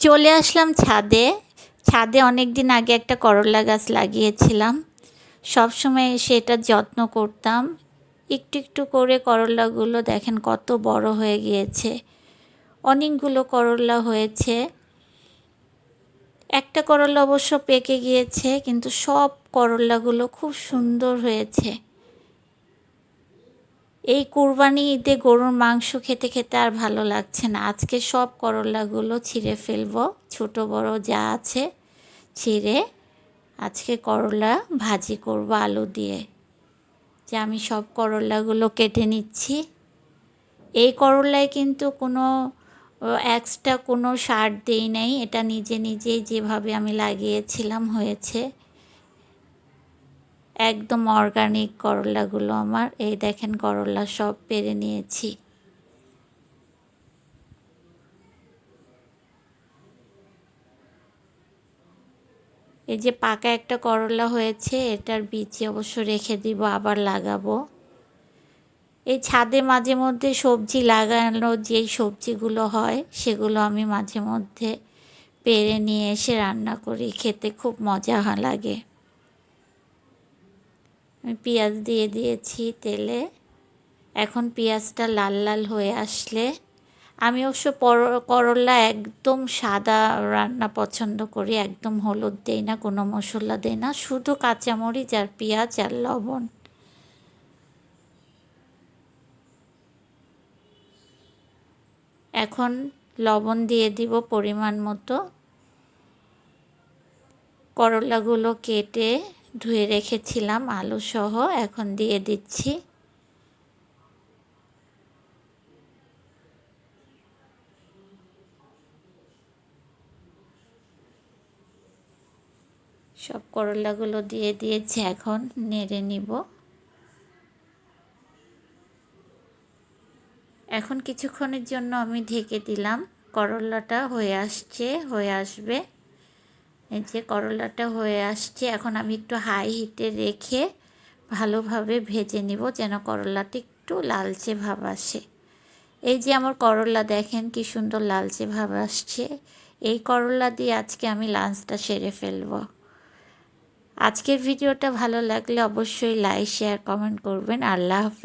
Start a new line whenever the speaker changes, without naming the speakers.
চলে আসলাম ছাদে। ছাদে অনেক দিন আগে একটা করলা গাছ লাগিয়েছিলাম। সবসময় সেটার যত্ন করতাম। একটু একটু করে করলাগুলো দেখেন কত বড় হয়ে গিয়েছে। অনেকগুলো করলা হয়েছে। একটা করলা অবশ্য পেকে গিয়েছে, কিন্তু সব করলাগুলো খুব সুন্দর হয়েছে। এই কুরবানি ঈদে গরুর মাংস খেতে খেতে আর ভালো লাগছে না। আজকে সব করলাগুলো ছিঁড়ে ফেলবো, ছোট বড় যা আছে ছিঁড়ে আজকে করলা ভাজি করব আলু দিয়ে। যে আমি সব করলাগুলো কেটে নিচ্ছি। এই করলায় কিন্তু কোনো এক্সট্রা কোনো সার দেই নাই, এটা নিজে নিজেই যেভাবে আমি লাগিয়েছিলাম হয়েছে। একদম অর্গানিক করলাগুলো আমার। এই দেখেন করলা সব পেরে নিয়েছি। এই যে পাকা একটা করলা হয়েছে, এটার বীজ অবশ্য রেখে দিব, আবার লাগাবো। এই ছাদে মাঝে মধ্যে সবজি লাগানো যেই সবজিগুলো হয় সেগুলো আমি মাঝে মধ্যে পেরে নিয়ে এসে রান্না করি, খেতে খুব মজা লাগে। আমি পেঁয়াজ দিয়ে দিয়েছি তেলে। এখন পেঁয়াজটা লাল লাল হয়ে আসলে আমি অবশ্য করলা একদম সাদা রান্না পছন্দ করি, একদম হলুদ দেই না, কোনো মশলা দেই না, শুধু কাঁচামরিচ আর পেঁয়াজ আর লবণ। এখন লবণ দিয়ে দিব পরিমাণ মতো। করলাগুলো কেটে ধুয়ে রেখেছিলাম আলু সহ, এখন দিয়ে দিচ্ছি। সব করলাগুলো দিয়ে দিয়েছি, এখন নেড়ে নিব। এখন কিছুক্ষণের জন্য আমি ঢেকে দিলাম। করলাটা হয়ে আসবে। এই যে করলাটা হয়ে আসছে, এখন আমি একটু হাই হিটে রেখে ভালোভাবে ভেজে নিব, যেন করলাটা একটু লালচে ভাব আসে। এই যে আমার করলা দেখেন কি সুন্দর লালচে ভাব আসছে। এই করলা দিয়ে আজকে আমি লাঞ্চটা সেরে ফেলব। আজকের ভিডিওটা ভালো লাগলে অবশ্যই লাইক শেয়ার কমেন্ট করবেন। আল্লাহ হাফেজ।